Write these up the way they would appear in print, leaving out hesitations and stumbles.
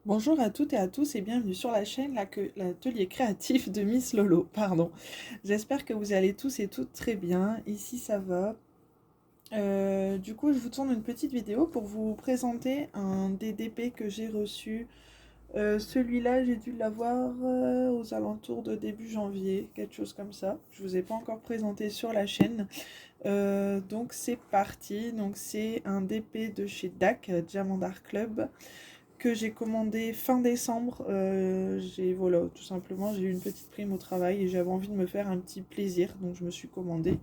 Bonjour à toutes et à tous et bienvenue sur la chaîne l'atelier créatif de Miss Lolo. Pardon. J'espère que vous allez tous et toutes très bien. Ici ça va. Du coup, je vous tourne une petite vidéo pour vous présenter un DDP que j'ai reçu. Celui-là, j'ai dû l'avoir aux alentours de début janvier, quelque chose comme ça. Je vous ai pas encore présenté sur la chaîne. Donc c'est parti. Donc c'est un DP de chez DAC, Diamant Art Club, que j'ai commandé fin décembre. Voilà, tout simplement, j'ai eu une petite prime au travail et j'avais envie de me faire un petit plaisir. Donc je me suis commandé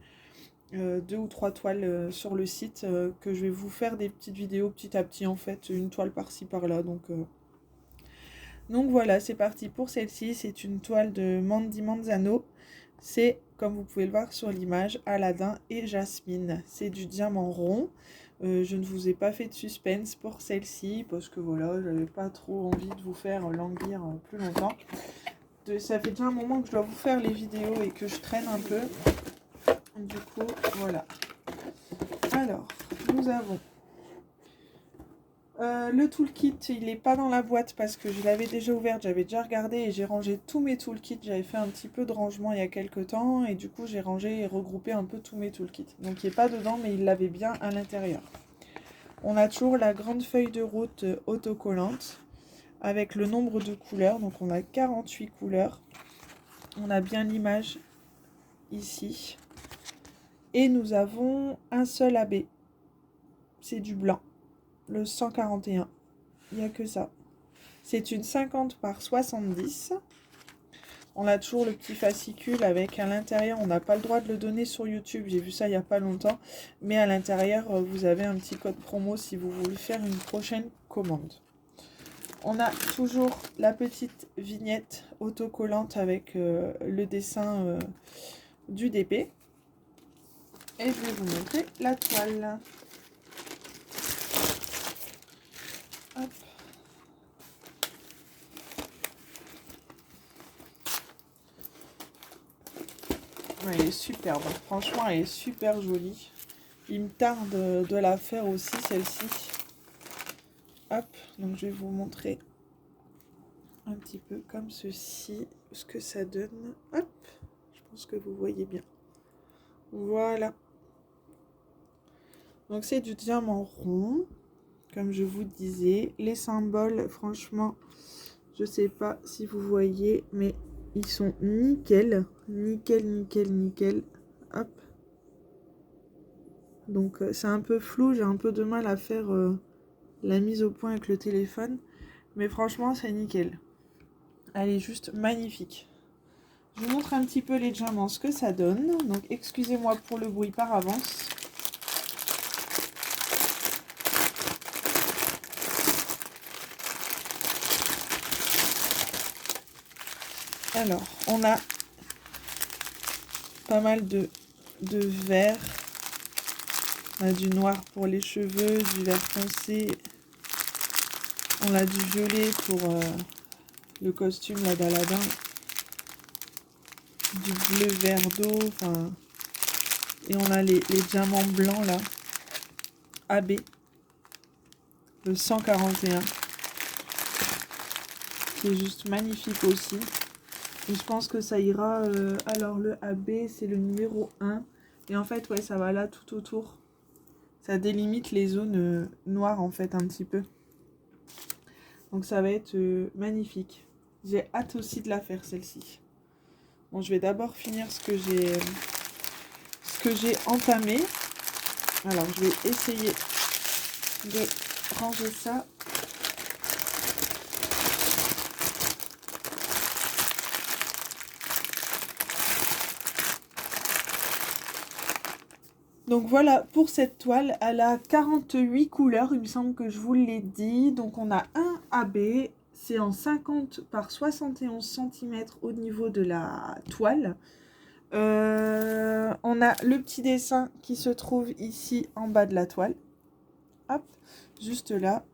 2 ou 3 toiles sur le site, que je vais vous faire des petites vidéos petit à petit, en fait, une toile par-ci par-là. Donc voilà, c'est parti pour celle-ci. C'est une toile de Mandy Manzano. C'est, comme vous pouvez le voir sur l'image, Aladdin et Jasmine. C'est du diamant rond. Je ne vous ai pas fait de suspense pour celle-ci parce que voilà, j'avais pas trop envie de vous faire languir plus longtemps. Ça fait déjà un moment que je dois vous faire les vidéos et que je traîne un peu. Du coup, voilà. Alors, nous avons le toolkit. Il n'est pas dans la boîte parce que je l'avais déjà ouverte, j'avais déjà regardé et j'ai rangé tous mes toolkits. J'avais fait un petit peu de rangement il y a quelques temps et du coup j'ai rangé et regroupé un peu tous mes toolkits. Donc il n'est pas dedans mais il l'avait bien à l'intérieur. On a toujours la grande feuille de route autocollante avec le nombre de couleurs. Donc on a 48 couleurs. On a bien l'image ici. Et nous avons un seul AB. C'est du blanc. Le 141. Il n'y a que ça. C'est une 50 par 70. On a toujours le petit fascicule avec à l'intérieur, on n'a pas le droit de le donner sur YouTube, j'ai vu ça il n'y a pas longtemps, mais à l'intérieur, vous avez un petit code promo si vous voulez faire une prochaine commande. On a toujours la petite vignette autocollante avec le dessin du DP. Et je vais vous montrer la toile. Hop. Elle est superbe, franchement elle est super jolie. Il me tarde de la faire aussi celle-ci. Hop, donc je vais vous montrer un petit peu comme ceci, ce que ça donne. Hop, je pense que vous voyez bien. Voilà. Donc c'est du diamant rond, comme je vous disais. Les symboles, franchement, je sais pas si vous voyez, mais ils sont nickel. Nickel, nickel, nickel. Hop. Donc c'est un peu flou, j'ai un peu de mal à faire la mise au point avec le téléphone. Mais franchement, c'est nickel. Elle est juste magnifique. Je vous montre un petit peu les diamants, ce que ça donne. Donc excusez-moi pour le bruit par avance. Alors, on a pas mal de vert. On a du noir pour les cheveux, du vert foncé. On a du violet pour le costume là d'Aladin. Du bleu vert d'eau. Enfin, et on a les diamants blancs là. AB. Le 141. Qui est juste magnifique aussi. Et je pense que ça ira. Alors le AB c'est le numéro 1. Et en fait ouais ça va là tout autour. Ça délimite les zones noires en fait un petit peu. Donc ça va être magnifique. J'ai hâte aussi de la faire celle-ci. Bon, je vais d'abord finir ce que j'ai entamé. Alors je vais essayer de ranger ça. Donc voilà pour cette toile, elle a 48 couleurs, il me semble que je vous l'ai dit. Donc on a un AB, c'est en 50 par 71 cm au niveau de la toile. On a le petit dessin qui se trouve ici en bas de la toile. Hop, juste là.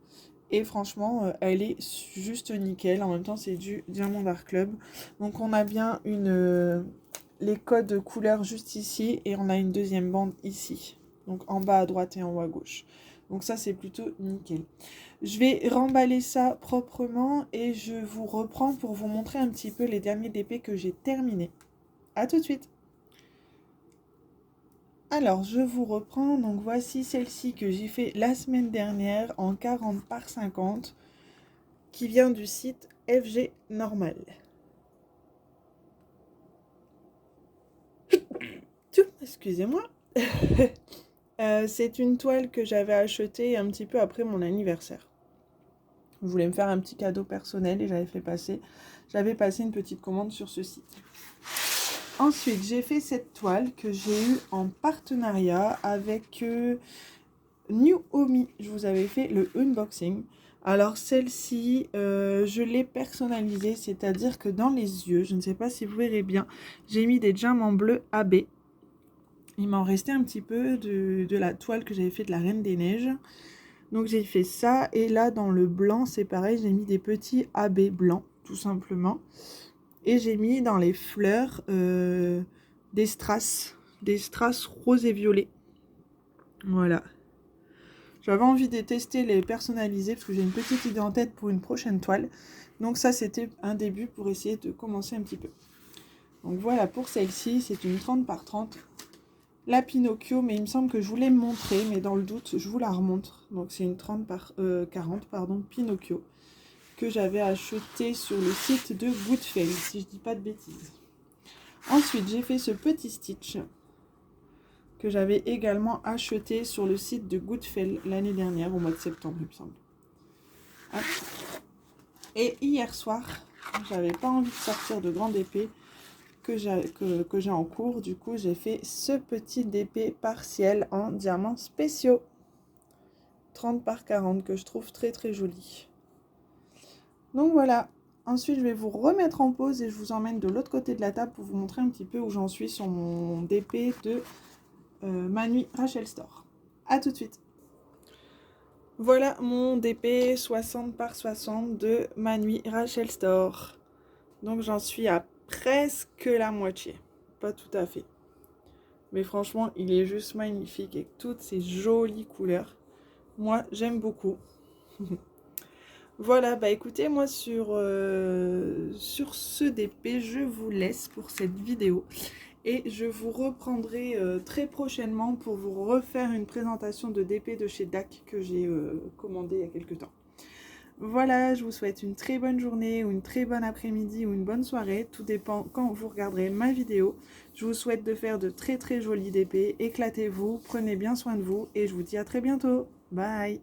Et franchement, elle est juste nickel. En même temps, c'est du Diamant Art Club. Donc on a bien les codes couleurs juste ici. Et on a une deuxième bande ici. Donc en bas à droite et en haut à gauche. Donc ça, c'est plutôt nickel. Je vais remballer ça proprement et je vous reprends pour vous montrer un petit peu les derniers DP que j'ai terminés. A tout de suite. Alors, je vous reprends. Donc voici celle-ci que j'ai fait la semaine dernière en 40 par 50 qui vient du site FG Normal. Excusez-moi. C'est une toile que j'avais achetée un petit peu après mon anniversaire. Je voulais me faire un petit cadeau personnel et j'avais passé une petite commande sur ce site. Ensuite, j'ai fait cette toile que j'ai eue en partenariat avec New Omi. Je vous avais fait le unboxing. Alors celle-ci, je l'ai personnalisée, c'est-à-dire que dans les yeux, je ne sais pas si vous verrez bien, j'ai mis des diamants bleus AB. Il m'en restait un petit peu de la toile que j'avais fait de la Reine des Neiges. Donc j'ai fait ça, et là dans le blanc, c'est pareil, j'ai mis des petits AB blancs, tout simplement. Et j'ai mis dans les fleurs des strass roses et violets. Voilà. J'avais envie de tester les personnaliser parce que j'ai une petite idée en tête pour une prochaine toile. Donc ça, c'était un début pour essayer de commencer un petit peu. Donc voilà pour celle-ci, c'est une 30 par 30. La Pinocchio, mais il me semble que je voulais me montrer, mais dans le doute, je vous la remontre. Donc c'est une 30 par 40, pardon, Pinocchio, que j'avais acheté sur le site de Goodfellow, si je dis pas de bêtises. Ensuite, j'ai fait ce petit stitch que j'avais également acheté sur le site de Goodfellow l'année dernière, au mois de septembre, il me semble. Hop. Et hier soir, j'avais pas envie de sortir de grande épée que j'ai en cours. Du coup, j'ai fait ce petit DP partiel en diamants spéciaux. 30 par 40 que je trouve très très joli. Donc voilà. Ensuite, je vais vous remettre en pause et je vous emmène de l'autre côté de la table pour vous montrer un petit peu où j'en suis sur mon DP de Manui Rachel Store. A tout de suite. Voilà mon DP 60 par 60 de Manui Rachel Store. Donc j'en suis à presque la moitié. Pas tout à fait. Mais franchement, il est juste magnifique avec toutes ces jolies couleurs. Moi, j'aime beaucoup. Voilà, bah écoutez, moi sur ce DP, je vous laisse pour cette vidéo. Et je vous reprendrai très prochainement pour vous refaire une présentation de DP de chez DAC que j'ai commandé il y a quelques temps. Voilà, je vous souhaite une très bonne journée ou une très bonne après-midi ou une bonne soirée. Tout dépend quand vous regarderez ma vidéo. Je vous souhaite de faire de très très jolis DP. Éclatez-vous, prenez bien soin de vous et je vous dis à très bientôt. Bye!